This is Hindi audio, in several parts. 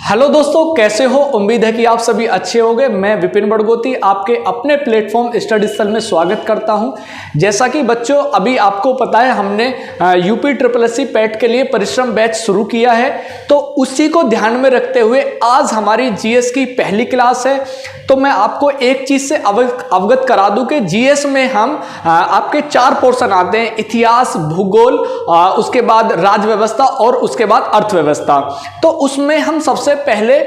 हेलो दोस्तों, कैसे हो? उम्मीद है कि आप सभी अच्छे होंगे। मैं विपिन बड़गोती आपके अपने प्लेटफॉर्म स्टडी स्थल में स्वागत करता हूं। जैसा कि बच्चों अभी आपको पता है, हमने यूपी SSSC पैट के लिए परिश्रम बैच शुरू किया है, तो उसी को ध्यान में रखते हुए आज हमारी जीएस की पहली क्लास है। तो मैं आपको एक चीज से अवगत करा दूं कि जीएस में हम आपके 4 पोर्शन आते हैं: इतिहास, भूगोल, उसके बाद राज व्यवस्था और उसके बाद अर्थव्यवस्था। तो उसमें हम सबसे पहले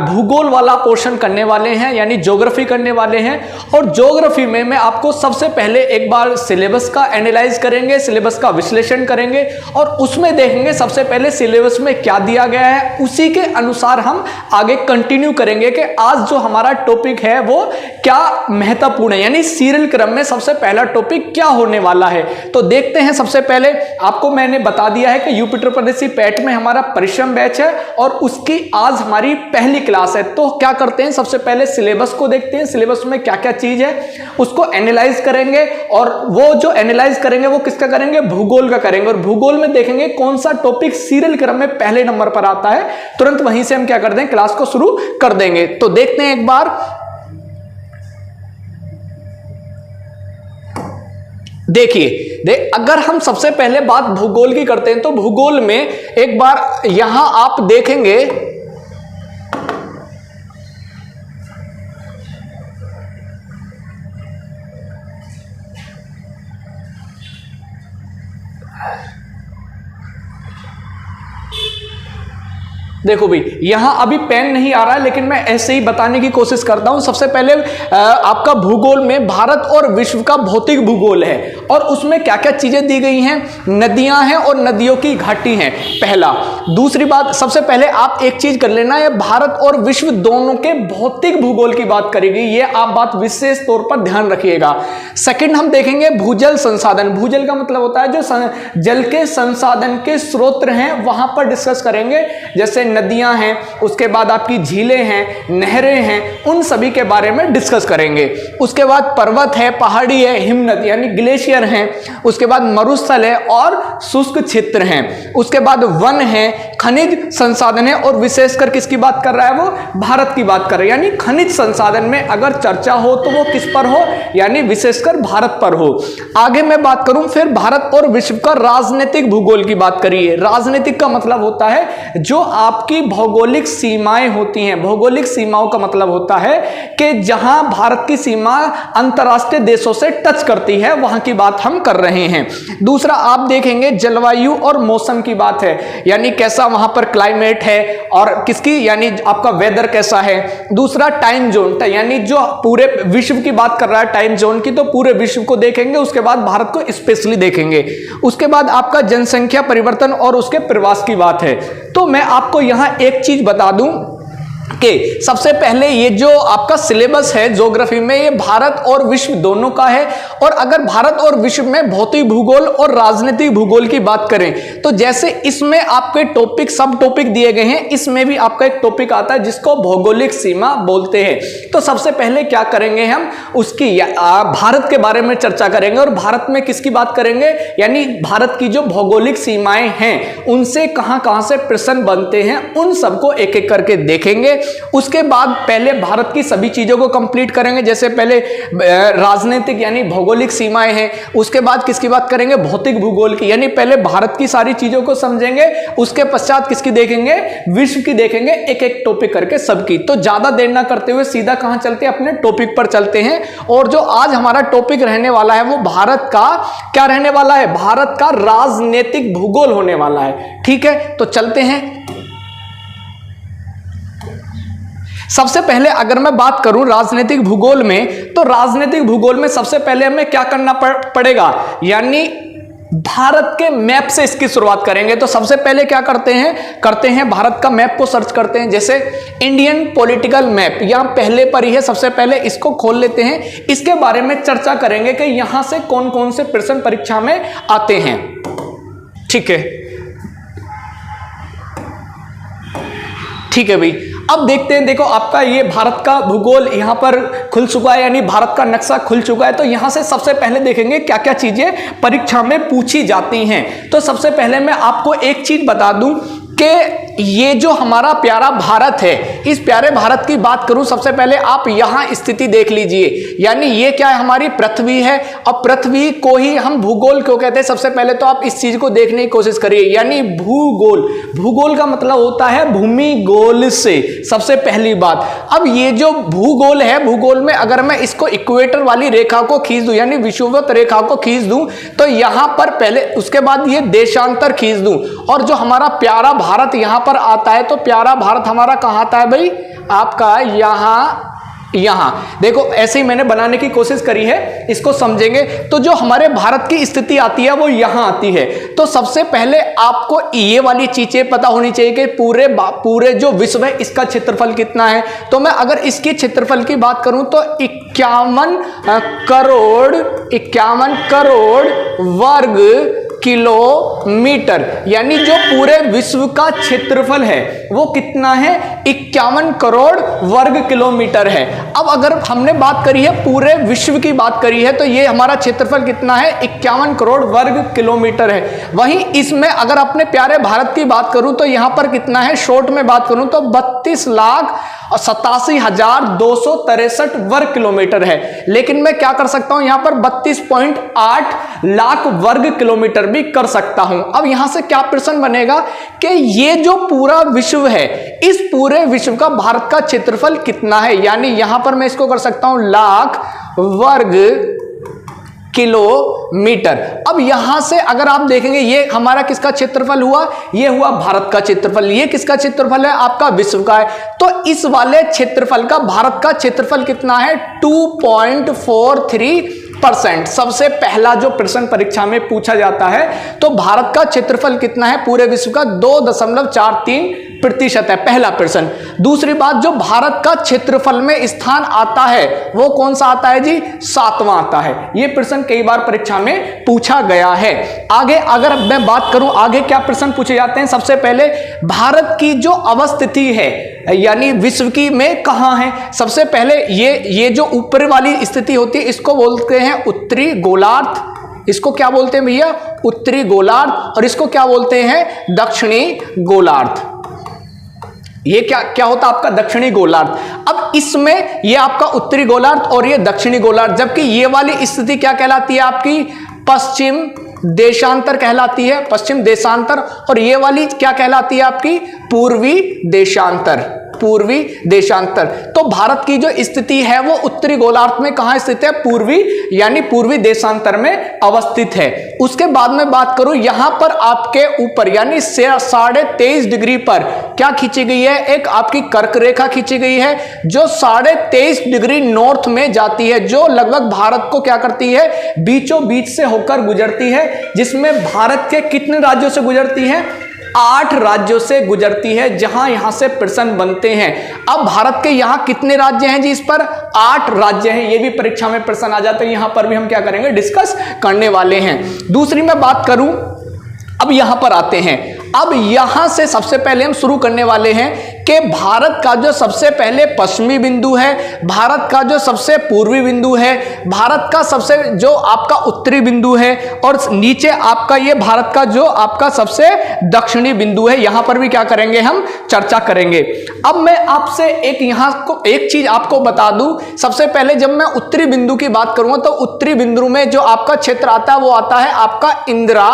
भूगोल वाला पोर्शन करने वाले हैं, यानी ज्योग्राफी करने वाले हैं। और ज्योग्राफी में मैं आपको सबसे पहले एक बार सिलेबस का एनालाइज करेंगे, सिलेबस का विश्लेषण करेंगे और उसमें देखेंगे सबसे पहले सिलेबस में क्या दिया गया है, उसी के अनुसार हम आगे कंटिन्यू करेंगे कि आज जो हमारा टॉपिक है वो क्या महत्वपूर्ण है, यानी सीरियल क्रम में सबसे पहला टॉपिक क्या होने वाला है। तो देखते हैं। सबसे पहले आपको मैंने बता दिया है कि यूपी SSSC पैट में हमारा परिश्रम बैच है और उसकी आज हमारी पहली क्लास है। तो क्या करते हैं, सबसे पहले सिलेबस को देखते हैं, सिलेबस में क्या क्या चीज है उसको एनालाइज करेंगे। और वो जो एनालाइज करेंगे वो किसका करेंगे? भूगोल का करेंगे। और भूगोल में देखेंगे कौन सा टॉपिक सीरियल क्रम में पहले नंबर पर आता है, तुरंत वहीं से हम क्या कर दें, क्लास को शुरू कर देंगे। तो देखते हैं एक बार। देखिए, अगर हम सबसे पहले बात भूगोल की करते हैं तो भूगोल में एक बार यहां आप देखेंगे देखो भाई, यहां अभी पेन नहीं आ रहा है लेकिन मैं ऐसे ही बताने की कोशिश करता हूं। सबसे पहले आपका भूगोल में भारत और विश्व का भौतिक भूगोल है और उसमें क्या क्या चीजें दी गई हैं, नदियां हैं और नदियों की घाटी हैं, पहला। दूसरी बात, सबसे पहले आप एक चीज कर लेना, ये भारत और विश्व दोनों के भौतिक भूगोल की बात करेगी, ये आप बात विशेष तौर पर ध्यान रखिएगा। सेकंड हम देखेंगे भूजल संसाधन। भूजल का मतलब होता है जो जल के संसाधन के स्रोत हैं वहां पर डिस्कस करेंगे, जैसे नदियां हैं, उसके बाद आपकी झीलें हैं, नहरें हैं, उन सभी के बारे में डिस्कस करेंगे। उसके बाद पर्वत है, पहाड़ी है, हिमनदी यानी ग्लेशियर हैं, उसके बाद मरुस्थल है और शुष्क क्षेत्र हैं, उसके बाद वन है, खनिज संसाधन है और विशेषकर किसकी बात कर रहा है वो? भारत की बात कर रहा है। यानी खनिज संसाधन में अगर चर्चा हो तो वो किस पर हो, यानी विशेषकर भारत पर हो। आगे मैं बात करूं फिर भारत और विश्व का राजनीतिक भूगोल की बात करिए। राजनीतिक का मतलब होता है जो आपकी भौगोलिक सीमाएं होती हैं। भौगोलिक सीमाओं का मतलब होता है कि जहां भारत की सीमा अंतरराष्ट्रीय देशों से टच करती है, वहां की बात हम कर रहे हैं। दूसरा आप देखेंगे जलवायु और मौसम की बात है, यानी कैसा वहां पर क्लाइमेट है और किसकी, यानी आपका वेदर कैसा है। दूसरा टाइम जोन, यानी जो पूरे विश्व की बात कर रहा है टाइम जोन की, तो पूरे विश्व को देखेंगे, उसके बाद भारत को स्पेशली देखेंगे। उसके बाद आपका जनसंख्या परिवर्तन और उसके प्रवास की बात है। तो मैं आपको यहां एक चीज बता दूं कि सबसे पहले ये जो आपका सिलेबस है ज्योग्राफी में, ये भारत और विश्व दोनों का है। और अगर भारत और विश्व में भौतिक भूगोल और राजनीतिक भूगोल की बात करें तो जैसे इसमें आपके टॉपिक, सब टॉपिक दिए गए हैं, इसमें भी आपका एक टॉपिक आता है जिसको भौगोलिक सीमा बोलते हैं। तो सबसे पहले क्या करेंगे हम, उसकी भारत के बारे में चर्चा करेंगे और भारत में किसकी बात करेंगे, यानी भारत की जो भौगोलिक सीमाएं हैं उनसे कहां कहां से प्रश्न बनते हैं, उन सबको एक एक करके देखेंगे। उसके बाद पहले भारत की सभी चीजों को कंप्लीट करेंगे, जैसे पहले राजनीतिक यानी भौगोलिक सीमाएं हैं, उसके बाद किसकी बात करेंगे, भौतिक भूगोल की, यानी पहले भारत की सारी चीजों को समझेंगे, उसके पश्चात किसकी देखेंगे, विश्व की देखेंगे, एक एक टॉपिक करके सबकी। तो ज्यादा देर ना करते हुए सीधा कहां चलते हैं, अपने टॉपिक पर चलते हैं। और जो आज हमारा टॉपिक रहने वाला है वो भारत का क्या रहने वाला है, भारत का राजनीतिक भूगोल होने वाला है। ठीक है, तो चलते हैं। सबसे पहले अगर मैं बात करूं राजनीतिक भूगोल में, तो राजनीतिक भूगोल में सबसे पहले हमें क्या करना पड़ेगा, यानी भारत के मैप से इसकी शुरुआत करेंगे। तो सबसे पहले क्या करते हैं भारत का मैप को सर्च करते हैं, जैसे इंडियन पॉलिटिकल मैप यहां पहले पर ही है। सबसे पहले इसको खोल लेते हैं, इसके बारे में चर्चा करेंगे कि यहां से कौन कौन से प्रश्न परीक्षा में आते हैं। ठीक है, ठीक है भाई। अब देखते हैं, देखो आपका ये भारत का भूगोल यहां पर खुल चुका है, यानी भारत का नक्शा खुल चुका है। तो यहां से सबसे पहले देखेंगे क्या क्या चीजें परीक्षा में पूछी जाती हैं। तो सबसे पहले मैं आपको एक चीज बता दूं कि ये जो हमारा प्यारा भारत है, इस प्यारे भारत की बात करूं, सबसे पहले आप यहां स्थिति देख लीजिए। यानी ये क्या है, हमारी पृथ्वी है। अब पृथ्वी को ही हम भूगोल क्यों कहते हैं, सबसे पहले तो आप इस चीज को देखने की कोशिश करिए। यानी भूगोल, भूगोल का मतलब होता है भूमि गोल से, सबसे पहली बात। अब ये जो भूगोल है, भूगोल में अगर मैं इसको इक्वेटर वाली रेखा को खींच दूं, यानी विषुवत रेखा को खींच दूं, तो यहां पर पहले, उसके बाद ये देशांतर खींच दूं, और जो हमारा प्यारा भारत यहां पर आता है, तो प्यारा भारत हमारा कहां आता है भाई, आपका यहां देखो, ऐसे ही मैंने बनाने की कोशिश करी है, इसको समझेंगे तो जो हमारे भारत की स्थिति आती है वो यहां आती है। तो सबसे पहले आपको ये वाली चीजें पता होनी चाहिए कि पूरे जो विश्व है इसका क्षेत्रफल कितना है। तो मैं अगर इसके क्षेत्रफल की बात करूं तो 51 करोड़ वर्ग किलोमीटर, यानी जो पूरे विश्व का क्षेत्रफल है वो कितना है, 51 करोड़ वर्ग किलोमीटर है। अब अगर हमने बात करी है पूरे विश्व की बात करी है, तो ये हमारा क्षेत्रफल कितना है, 51 करोड़ वर्ग किलोमीटर है। वहीं इसमें अगर अपने प्यारे भारत की बात करूं तो यहां पर कितना है, शॉर्ट में बात करूं तो 32,87,263 वर्ग किलोमीटर है। लेकिन मैं क्या कर सकता हूं, यहां पर 32.8 लाख वर्ग किलोमीटर भी कर सकता हूं। अब यहां से क्या प्रश्न बनेगा कि ये जो पूरा विश्व है, इस पूरे विश्व का भारत का क्षेत्रफल कितना है। यानी यहां पर मैं इसको कर सकता हूं लाख वर्ग किलोमीटर। अब यहां से अगर आप देखेंगे, ये हमारा किसका क्षेत्रफल हुआ, ये हुआ भारत का क्षेत्रफल। ये किसका क्षेत्रफल है, आपका विश्व का है। तो इस वाले क्षेत्रफल का, भारत का क्षेत्रफल कितना है, 2.43%। सबसे पहला जो प्रश्न परीक्षा में पूछा जाता है, तो भारत का क्षेत्रफल कितना है पूरे विश्व का, 2.43% है, पहला प्रश्न। दूसरी बात, जो भारत का क्षेत्रफल में स्थान आता है वो कौन सा आता है जी, 7वां आता है। ये प्रश्न कई बार परीक्षा में पूछा गया है। आगे अगर मैं बात करूं, आगे क्या प्रश्न पूछे जाते हैं, सबसे पहले भारत की जो अवस्थिति है, यानी विश्व की में कहां है। सबसे पहले ये जो ऊपर वाली स्थिति होती है इसको बोलते हैं उत्तरी गोलार्ध। इसको क्या बोलते हैं भैया, उत्तरी गोलार्ध। और इसको क्या बोलते हैं, दक्षिणी गोलार्ध। ये क्या होता है आपका, दक्षिणी गोलार्ध। अब इसमें ये आपका उत्तरी गोलार्ध और ये दक्षिणी गोलार्ध, जबकि ये वाली स्थिति क्या कहलाती है आपकी, पश्चिम देशांतर कहलाती है, पश्चिम देशांतर। और ये वाली क्या कहलाती है आपकी, पूर्वी देशांतर, पूर्वी देशांतर। तो भारत की जो स्थिति है वो उत्तरी गोलार्ध में कहां स्थित है, पूर्वी, यानी पूर्वी देशांतर में अवस्थित है। उसके बाद में बात करूं, यहां पर आपके ऊपर यानी 23.5 डिग्री पर क्या खींची गई है, एक आपकी कर्क रेखा खींची गई है जो 23.5 डिग्री नॉर्थ में जाती है, जो लगभग भारत को क्या करती है, बीचों बीच से होकर गुजरती है। जिसमें भारत के कितने राज्यों से गुजरती है, 8 राज्यों से गुजरती है, जहां यहां से प्रश्न बनते हैं। अब भारत के यहां कितने राज्य हैं जी, इस पर 8 राज्य हैं। ये भी परीक्षा में प्रश्न आ जाते हैं, यहां पर भी हम क्या करेंगे, डिस्कस करने वाले हैं। दूसरी मैं बात करूं, अब यहां पर आते हैं। अब यहां से सबसे पहले हम शुरू करने वाले हैं कि भारत का जो सबसे पहले पश्चिमी बिंदु है, भारत का जो सबसे पूर्वी बिंदु है, भारत का सबसे जो आपका उत्तरी बिंदु है, और नीचे आपका ये भारत का जो आपका सबसे दक्षिणी बिंदु है, यहां पर भी क्या करेंगे, हम चर्चा करेंगे। अब मैं आपसे एक चीज आपको बता दूं, सबसे पहले जब मैं उत्तरी बिंदु की बात करूंगा तो उत्तरी बिंदु में जो आपका क्षेत्र आता है वो आता है आपका इंदिरा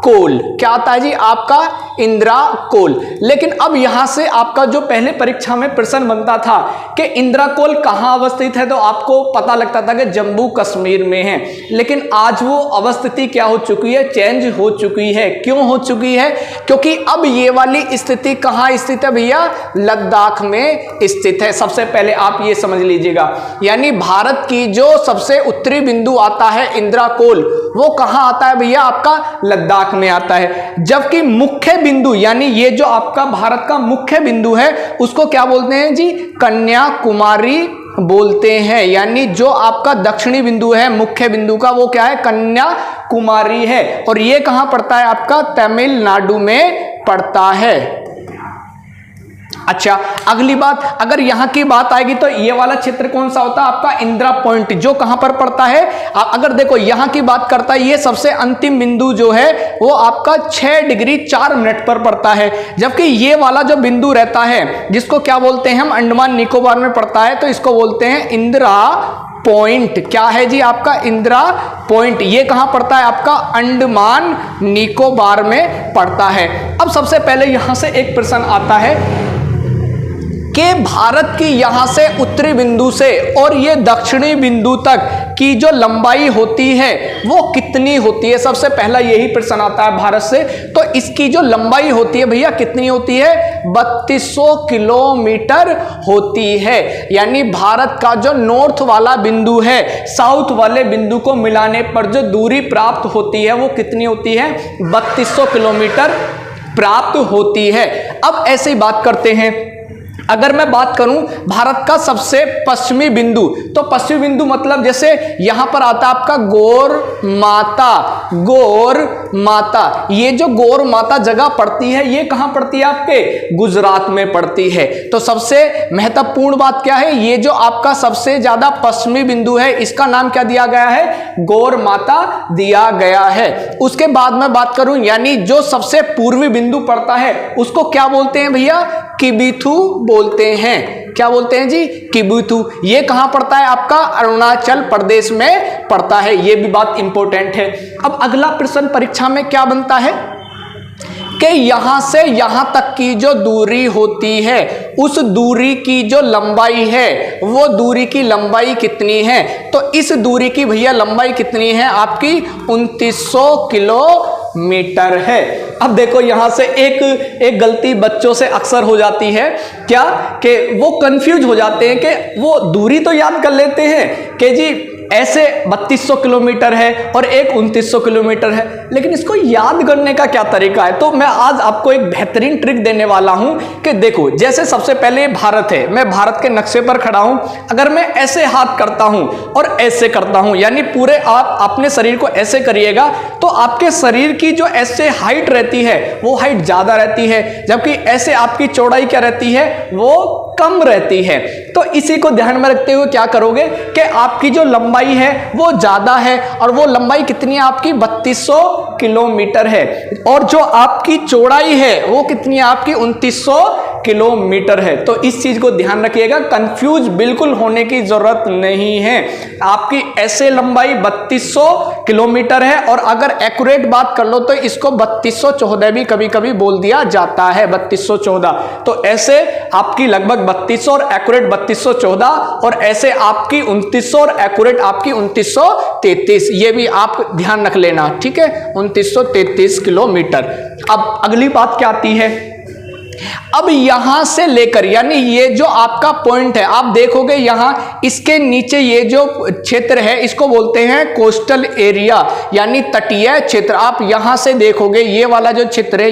कोल। क्या आता है जी, आपका इंदिरा कोल। लेकिन अब यहां से आपका जो पहले परीक्षा में प्रश्न बनता था कि इंदिरा कोल कहां अवस्थित है, तो आपको पता लगता था कि जम्मू कश्मीर में है। लेकिन आज वो अवस्थिति क्या हो चुकी है, चेंज हो चुकी है। क्यों हो चुकी है, क्योंकि अब ये वाली स्थिति कहां स्थित है भैया, लद्दाख में स्थित है। सबसे पहले आप ये समझ लीजिएगा, यानी भारत की जो सबसे उत्तरी बिंदु आता है इंदिरा कोल, वो कहां आता है भैया, आपका लद्दाख में आता है। जबकि मुख्य बिंदु, यानी ये जो आपका भारत का मुख्य बिंदु है उसको क्या बोलते हैं जी, कन्याकुमारी बोलते हैं। यानी जो आपका दक्षिणी बिंदु है मुख्य बिंदु का, वो क्या है, कन्याकुमारी है। और ये कहां पड़ता है, आपका तमिलनाडु में पड़ता है। अच्छा, अगली बात, अगर यहां की बात आएगी तो ये वाला क्षेत्र कौन सा होता है आपका? इंदिरा पॉइंट, जो कहां पर पड़ता है? अगर देखो यहां की बात करता है, ये सबसे अंतिम बिंदु जो है वो आपका 6 डिग्री 4 मिनट पर पड़ता है। जबकि ये वाला जो बिंदु रहता है जिसको क्या बोलते हैं हम, अंडमान निकोबार में पड़ता है, तो इसको बोलते हैं इंदिरा पॉइंट। क्या है जी आपका? इंदिरा पॉइंट। ये कहां पड़ता है आपका? अंडमान निकोबार में पड़ता है। अब सबसे पहले यहां से एक प्रश्न आता है कि भारत की यहां से उत्तरी बिंदु से और ये दक्षिणी बिंदु तक की जो लंबाई होती है वो कितनी होती है? सबसे पहला यही प्रश्न आता है भारत से। तो इसकी जो लंबाई होती है भैया कितनी होती है? 3200 किलोमीटर होती है। यानी भारत का जो नॉर्थ वाला बिंदु है साउथ वाले बिंदु को मिलाने पर जो दूरी प्राप्त होती है वो कितनी होती है? 3200 किलोमीटर प्राप्त होती है। अब ऐसी बात करते हैं, अगर मैं बात करूं भारत का सबसे पश्चिमी बिंदु, तो पश्चिमी बिंदु मतलब जैसे यहां पर आता है आपका गौर माता। गौर माता, ये जो गौर माता जगह पड़ती है ये कहां पड़ती है आपके? गुजरात में पड़ती है। तो सबसे महत्वपूर्ण बात क्या है? ये जो आपका सबसे ज्यादा पश्चिमी बिंदु है इसका नाम क्या दिया गया है? गौर माता दिया गया है। उसके बाद मैं बात करूं, यानी जो सबसे पूर्वी बिंदु पड़ता है उसको क्या बोलते हैं भैया? किबिथु बोलते हैं। क्या बोलते हैं जी? किबिथु। ये कहां पड़ता है आपका? अरुणाचल प्रदेश में पड़ता है। ये भी बात इंपॉर्टेंट है। अब अगला प्रश्न परीक्षा में क्या बनता है कि यहां से यहां तक की जो दूरी होती है उस दूरी की जो लंबाई है वो दूरी की लंबाई कितनी है? तो इस दूरी की भैया लंबाई कितनी है आपकी? 2900 किलोमीटर है। अब देखो यहां से एक गलती बच्चों से अक्सर हो जाती है, क्या कि वो कंफ्यूज हो जाते हैं कि वो दूरी तो याद कर लेते हैं कि जी ऐसे 3200 किलोमीटर है और एक 2900 किलोमीटर है, लेकिन इसको याद करने का क्या तरीका है? तो मैं आज आपको एक बेहतरीन ट्रिक देने वाला हूं कि देखो, जैसे सबसे पहले भारत है, मैं भारत के नक्शे पर खड़ा हूं, अगर मैं ऐसे हाथ करता हूं और ऐसे करता हूं, यानी पूरे आप अपने शरीर को ऐसे करिएगा तो आपके शरीर की जो ऐसे हाइट रहती है वो हाइट ज्यादा रहती है, जबकि ऐसे आपकी चौड़ाई क्या रहती है? वो कम रहती है। तो इसी को ध्यान में रखते हुए क्या करोगे कि आपकी जो लंबाई है वो ज्यादा है, और वो लंबाई कितनी है आपकी? 3200 किलोमीटर है, और जो आपकी चौड़ाई है वो कितनी है आपकी? 2900 किलोमीटर है। तो इस चीज को ध्यान रखिएगा, कंफ्यूज बिल्कुल होने की जरूरत नहीं है। आपकी ऐसे लंबाई 3200 किलोमीटर है, और अगर एक्यूरेट बात कर लो तो इसको 3214 भी कभी कभी बोल दिया जाता है, 3214। तो ऐसे आपकी लगभग 3200 और एक्यूरेट 3214, और ऐसे आपकी 2900 और एक्यूरेट आपकी 2933। ये भी आप ध्यान रख लेना, ठीक है? 2933 किलोमीटर। अब अगली बात क्या आती है? अब यहां से लेकर, यानी ये जो आपका पॉइंट है, आप देखोगे यहां इसके नीचे ये जो क्षेत्र है इसको बोलते हैं कोस्टल एरिया, यानी तटीय क्षेत्र। आप यहां से देखोगे ये वाला जो क्षेत्र है,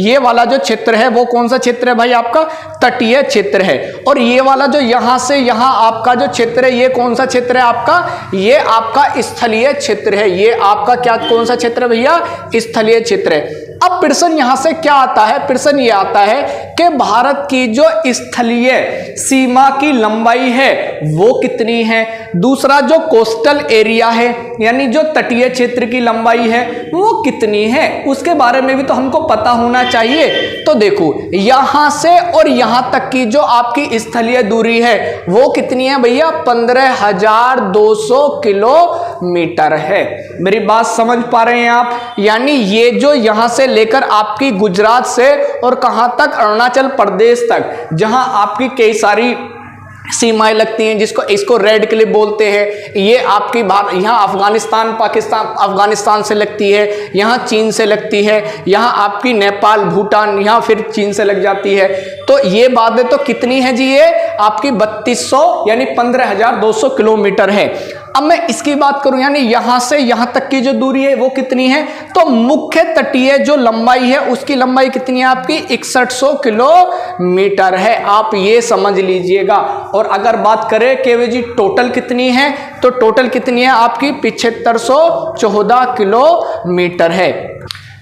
ये वाला जो क्षेत्र है वो कौन सा क्षेत्र है भाई? आपका तटीय क्षेत्र है। और ये वाला जो यहां से यहां आपका जो क्षेत्र है ये कौन सा क्षेत्र है आपका? ये आपका स्थलीय क्षेत्र है। ये आपका क्या, कौन सा क्षेत्र है भैया? स्थलीय क्षेत्र है। अब प्रश्न यहां से क्या आता है? प्रश्न ये आता है कि भारत की जो स्थलीय सीमा की लंबाई है वो कितनी है? दूसरा जो कोस्टल एरिया है यानी जो तटीय क्षेत्र की लंबाई है वो कितनी है? उसके बारे में भी तो हमको पता होना चाहिए। तो देखो यहां से और यहां तक की जो आपकी स्थलीय दूरी है वो कितनी है भैया? 15,200 किलोमीटर है। मेरी बात समझ पा रहे हैं आप? यानी ये जो यहां से लेकर आपकी गुजरात से और कहां तक? अरुणाचल प्रदेश तक, जहां आपकी कई सारी सीमाएं लगती हैं, जिसको इसको रेड क्लिफ बोलते हैं। ये आपकी भारत, यहाँ अफगानिस्तान पाकिस्तान, अफगानिस्तान से लगती है, यहाँ चीन से लगती है, यहाँ आपकी नेपाल भूटान, यहाँ फिर चीन से लग जाती है। तो ये बातें तो कितनी है जी? ये आपकी 3200 यानी 15,200 किलोमीटर है। अब मैं इसकी बात करूं, यानी यहां से यहां तक की जो दूरी है वो कितनी है? तो मुख्य तटीय जो लंबाई है उसकी लंबाई कितनी है आपकी? 6100 किलोमीटर है। आप ये समझ लीजिएगा। और अगर बात करें कि जी टोटल कितनी है, तो टोटल कितनी है आपकी? 7514 किलोमीटर है।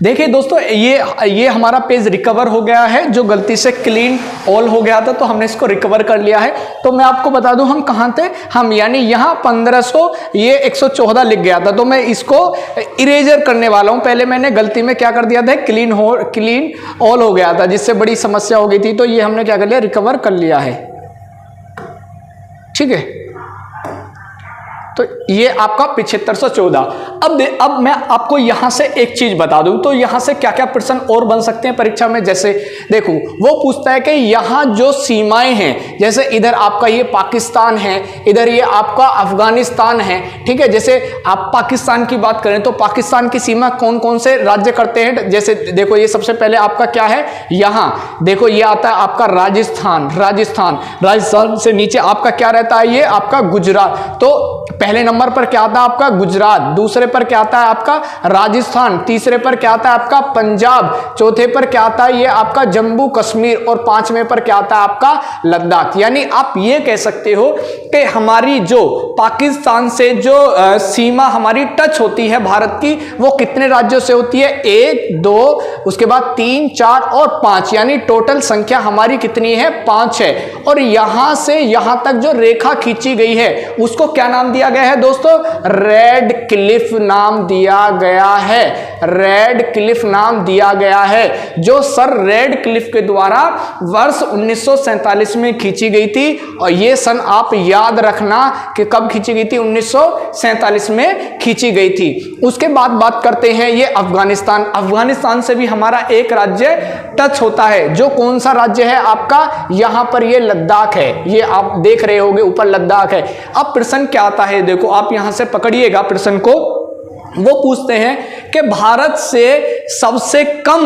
देखिए दोस्तों, ये हमारा पेज रिकवर हो गया है, जो गलती से क्लीन ऑल हो गया था तो हमने इसको रिकवर कर लिया है। तो मैं आपको बता दूं हम कहाँ थे, हम यानी यहाँ 1500 ये 114 लिख गया था, तो मैं इसको इरेजर करने वाला हूँ। पहले मैंने गलती में क्या कर दिया था, क्लीन ऑल हो गया था, जिससे बड़ी समस्या हो गई थी, तो ये हमने क्या कर लिया, रिकवर कर लिया है। ठीक है, तो ये आपका 7514। अब मैं आपको यहां से एक चीज बता दूं, तो यहां से क्या क्या प्रश्न और बन सकते हैं परीक्षा में। जैसे देखो, वो पूछता है कि यहां जो सीमाएं हैं, जैसे इधर आपका ये पाकिस्तान है, इधर ये आपका अफगानिस्तान है। ठीक है, जैसे आप पाकिस्तान की बात करें तो पाकिस्तान की सीमा कौन कौन से राज्य करते हैं। जैसे देखो, ये सबसे पहले आपका क्या है, यहां देखो ये आता है आपका राजस्थान से नीचे आपका क्या रहता है, ये आपका गुजरात। तो पहले नंबर पर क्या आता है आपका गुजरात, दूसरे पर क्या आता है आपका राजस्थान, तीसरे पर क्या आता है आपका पंजाब, चौथे पर क्या आता है ये आपका जम्मू कश्मीर, और पांचवें पर क्या आता है आपका लद्दाख। यानी आप ये कह सकते हो कि हमारी जो पाकिस्तान से जो सीमा हमारी टच होती है भारत की, वो कितने राज्यों से होती है, 1 2 उसके बाद 3 4 और 5, यानी टोटल संख्या हमारी कितनी है, 5 है। और यहां से यहां तक जो रेखा खींची गई है उसको क्या नाम दिया गया है दोस्तों, रेड क्लिफ नाम दिया गया है। रेड क्लिफ नाम दिया गया है, जो सर रेड क्लिफ के द्वारा वर्ष 1947 में खींची गई थी। और ये सन आप याद रखना कि कब खींची गई थी, 1947 में खींची गई थी। उसके बाद बात करते हैं ये अफगानिस्तान से भी हमारा एक राज्य टच होता है, जो कौन सा राज्य है आपका, यहां पर ये लद्दाख है, ये आप देख रहे होंगे ऊपर लद्दाख है। अब प्रश्न क्या आता है, देखो आप यहां से पकड़िएगा प्रश्न को। वो पूछते हैं कि भारत से सबसे कम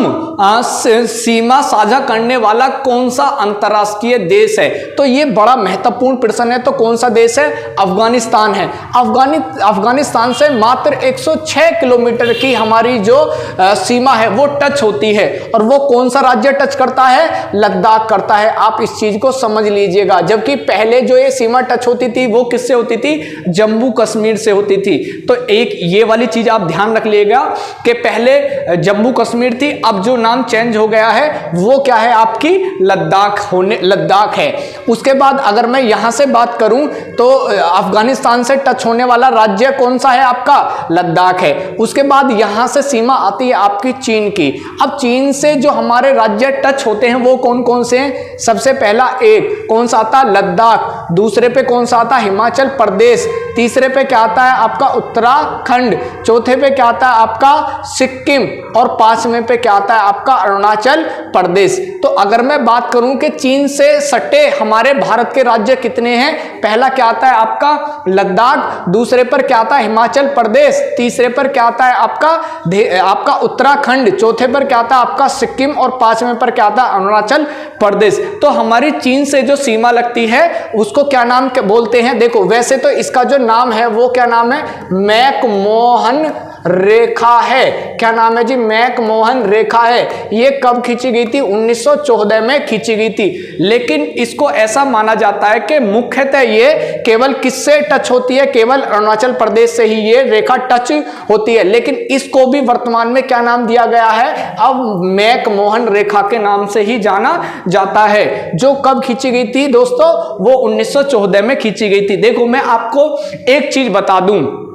सीमा साझा करने वाला कौन सा अंतरराष्ट्रीय देश है। तो ये बड़ा महत्वपूर्ण प्रश्न है। तो कौन सा देश है, अफगानिस्तान है। अफगानिस्तान से मात्र 106 किलोमीटर की हमारी जो सीमा है वो टच होती है। और वो कौन सा राज्य टच करता है, लद्दाख करता है। आप इस चीज को समझ लीजिएगा। जबकि पहले जो ये सीमा टच होती थी वो किससे होती थी, जम्मू कश्मीर से होती थी। तो एक ये वाली चीज आप ध्यान रख लीजिएगा कि पहले जम्मू कश्मीर थी, अब जो नाम चेंज हो गया है वो क्या है आपकी लद्दाख है। उसके बाद अगर मैं यहां से बात करूं तो अफगानिस्तान से टच होने वाला राज्य कौन सा है आपका, लद्दाख है। उसके बाद यहां से सीमा आती है आपकी चीन की। अब चीन से जो हमारे राज्य टच होते हैं वो कौन कौन से हैं, सबसे पहला एक कौन सा आता है, लद्दाख। दूसरे पे कौन सा आता है, हिमाचल प्रदेश। तीसरे पे क्या आता है आपका, उत्तराखंड। चौथे पे क्या आता है आपका, सिक्किम। और पांचवें पे क्या आता है आपका, अरुणाचल प्रदेश। तो अगर मैं बात करूं कि चीन से सटे हमारे भारत के राज्य कितने हैं, पहला क्या आता है आपका लद्दाख, दूसरे पर क्या आता है हिमाचल प्रदेश, तीसरे पर क्या आता है आपका उत्तराखंड, चौथे पर क्या आता है आपका सिक्किम, और पांचवें पर क्या आता है अरुणाचल प्रदेश। तो हमारी चीन से जो सीमा लगती है उसको क्या नाम बोलते हैं, देखो वैसे तो इसका जो नाम है वो क्या नाम है, मैकमोहन रेखा है। क्या नाम है जी, मैकमोहन रेखा है। ये कब खींची गई थी, 1914 में खींची गई थी। लेकिन इसको ऐसा माना जाता है कि मुख्यतः ये केवल किससे टच होती है, केवल अरुणाचल प्रदेश से ही ये रेखा टच होती है। लेकिन इसको भी वर्तमान में क्या नाम दिया गया है, अब मैकमोहन रेखा के नाम से ही जाना जाता है। जो कब खींची गई थी दोस्तों, वो 1914 में खींची गई थी। देखो मैं आपको एक चीज बता दूं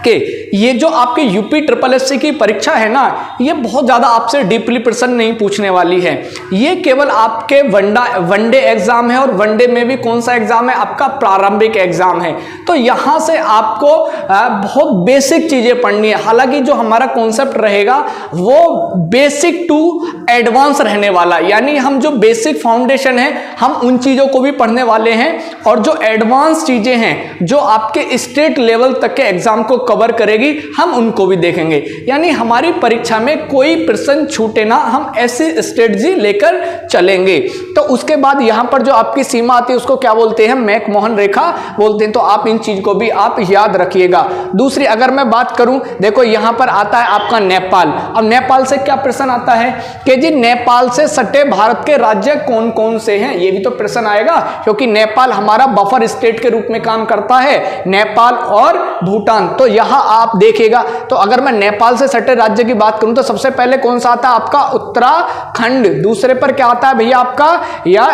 कि ये जो आपके यूपी SSS की परीक्षा है ना, ये बहुत ज्यादा आपसे डीपली प्रश्न नहीं पूछने वाली है। ये केवल आपके वनडे एग्जाम है, और वनडे में भी कौन सा एग्जाम है आपका, प्रारंभिक एग्जाम है। तो यहां से आपको बहुत बेसिक चीजें पढ़नी है। हालांकि जो हमारा कॉन्सेप्ट रहेगा वो बेसिक टू एडवांस रहने वाला, यानी हम जो बेसिक फाउंडेशन है हम उन चीजों को भी पढ़ने वाले हैं, और जो एडवांस चीजें हैं जो आपके स्टेट लेवल तक के एग्जाम को कवर करेगी हम उनको भी देखेंगे। यानी हमारी परीक्षा में कोई प्रश्न छूटे ना, हम ऐसी स्ट्रेटजी लेकर चलेंगे। तो उसके बाद यहां पर जो आपकी सीमा आती है उसको क्या बोलते हैं, मैकमोहन रेखा बोलते हैं। तो आप इन चीज को भी आप याद रखिएगा। दूसरी अगर मैं बात करूं, देखो यहां पर आता है आपका नेपाल। अब नेपाल से क्या प्रश्न आता है कि जी नेपाल से सटे भारत के राज्य कौन कौन से हैं, ये भी तो प्रश्न आएगा, क्योंकि नेपाल हमारा बफर स्टेट के रूप में काम करता है, नेपाल और भूटान। तो तो यहां आप देखिएगा, तो अगर मैं नेपाल से सटे राज्य की बात करूं तो सबसे पहले कौन सा आता है आपका उत्तराखंड, दूसरे पर क्या आता है भैया आपका या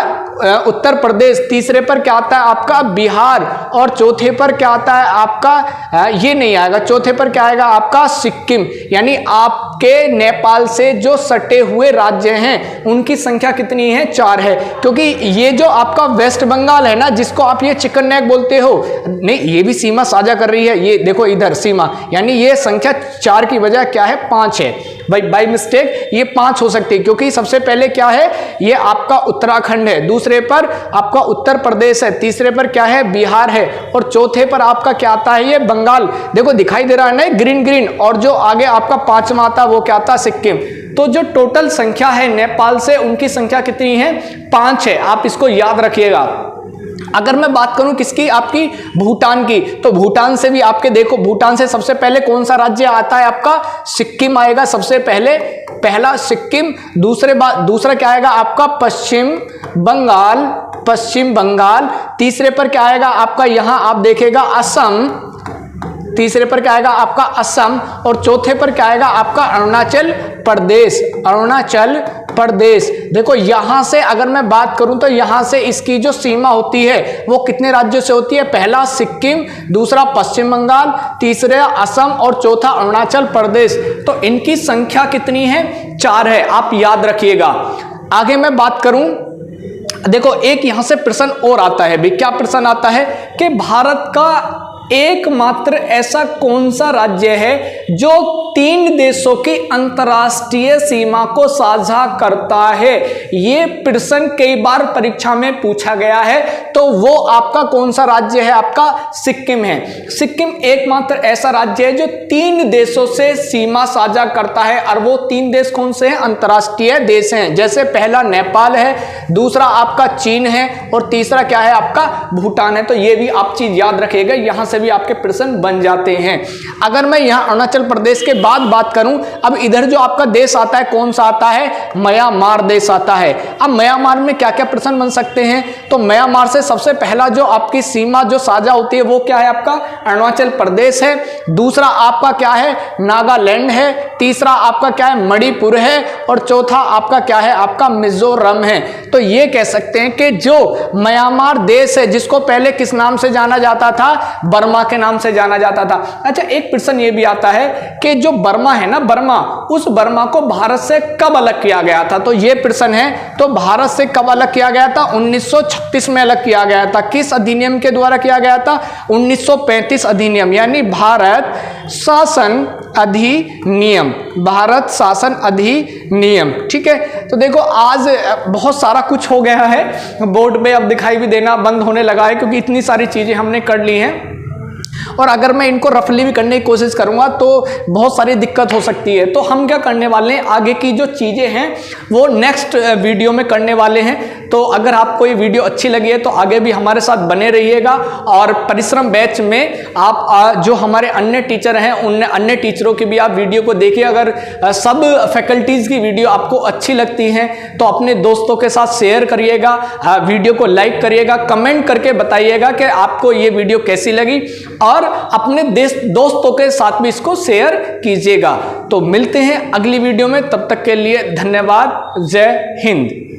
उत्तर प्रदेश, तीसरे पर क्या आता है आपका बिहार, और चौथे पर क्या आता है आपका ये नहीं आएगा, चौथे पर क्या आएगा आपका सिक्किम। यानी आपके नेपाल से जो सटे हुए राज्य हैं उनकी संख्या कितनी है, 4 है। क्योंकि ये जो आपका वेस्ट बंगाल है ना, जिसको आप ये चिकन नेक बोलते हो, नहीं ये भी सीमा साझा कर रही है, ये देखो इधर सीमा, यानी ये संख्या 4 की बजाय क्या है 5 है भाई, बाय मिस्टेक ये 5 हो सकती है, क्योंकि सबसे पहले क्या है ये आपका उत्तराखंड है, दूसरे पर आपका उत्तर प्रदेश है, तीसरे पर क्या है बिहार है, और चौथे पर आपका क्या आता है ये बंगाल। देखो दिखाई दे रहा है ना ग्रीन ग्रीन, और जो आगे आपका 5वां आता है वो क्या आता है सिक्किम। तो जो टोटल संख्या है नेपाल से उनकी संख्या कितनी है 5 है, आप इसको याद रखिएगा। अगर मैं बात करूं किसकी आपकी भूटान की, तो भूटान से भी आपके देखो, भूटान से सबसे पहले कौन सा राज्य आता है आपका सिक्किम आएगा, सबसे पहले पहला सिक्किम, दूसरा क्या आएगा आपका पश्चिम बंगाल, तीसरे पर क्या आएगा आपका यहां आप देखेगा असम, तीसरे पर क्या आएगा आपका असम, और चौथे पर क्या आएगा आपका अरुणाचल प्रदेश। देखो यहां से अगर मैं बात करूं तो यहां से इसकी जो सीमा होती है वो कितने राज्यों से होती है, पहला सिक्किम, दूसरा पश्चिम बंगाल, तीसरा असम और चौथा अरुणाचल प्रदेश। तो इनकी संख्या कितनी है 4 है, आप याद रखिएगा। आगे मैं बात करूं, देखो एक यहां से प्रश्न और आता है भी, क्या प्रश्न आता है कि भारत का एकमात्र ऐसा कौन सा राज्य है जो 3 देशों की अंतर्राष्ट्रीय सीमा को साझा करता है। ये प्रश्न कई बार परीक्षा में पूछा गया है, तो वो आपका कौन सा राज्य है आपका सिक्किम है। सिक्किम एकमात्र ऐसा राज्य है जो 3 देशों से सीमा साझा करता है, और वो 3 देश कौन से हैं, अंतर्राष्ट्रीय देश हैं। जैसे पहला नेपाल है, दूसरा आपका चीन है, और तीसरा क्या है आपका भूटान है। तो ये भी आप चीज याद रखिएगा, यहां से भी आपके प्रश्न बन जाते हैं। अगर मैं यहां अरुणाचल प्रदेश के बाद बात करूं, अब इधर जो आपका देश आता है कौन सा आता है, म्यांमार देश आता है। अब म्यांमार में क्या क्या प्रश्न बन सकते हैं, तो म्यांमार से सबसे पहला जो आपकी सीमा जो साझा होती है वो क्या है आपका अरुणाचल प्रदेश है, दूसरा आपका क्या है नागालैंड है, तीसरा आपका क्या है मणिपुर है, और चौथा आपका क्या है आपका मिजोरम है। तो ये कह सकते हैं कि जो म्यांमार देश है, जिसको पहले किस नाम से जाना जाता था, बर्मा के नाम से जाना जाता था। अच्छा एक प्रश्न ये भी आता है कि जो बर्मा है ना, बर्मा, उस बर्मा को भारत से कब अलग किया गया था, तो ये प्रश्न है। तो भारत से कब अलग किया गया था, 1936 में अलग किया गया था। किस अधिनियम के द्वारा किया गया था, 1935 अधिनियम, यानी भारत शासन अधिनियम। ठीक है, तो देखो आज बहुत सारा कुछ हो गया है, बोर्ड पे अब दिखाई भी देना बंद होने लगा है, क्योंकि इतनी सारी चीजें हमने कर ली हैं, और अगर मैं इनको रफली भी करने की कोशिश करूंगा तो बहुत सारी दिक्कत हो सकती है। तो हम क्या करने वाले हैं, आगे की जो चीजें हैं वो नेक्स्ट वीडियो में करने वाले हैं। तो अगर आपको ये वीडियो अच्छी लगी है तो आगे भी हमारे साथ बने रहिएगा, और परिश्रम बैच में आप जो हमारे अन्य टीचर हैं उन अन्य टीचरों की भी आप वीडियो को देखिए। अगर सब फैकल्टीज की वीडियो आपको अच्छी लगती हैं तो अपने दोस्तों के साथ शेयर करिएगा, वीडियो को लाइक करिएगा, कमेंट करके बताइएगा कि आपको ये वीडियो कैसी लगी, और अपने दोस्तों के साथ भी इसको शेयर कीजिएगा। तो मिलते हैं अगली वीडियो में, तब तक के लिए धन्यवाद। जय हिंद।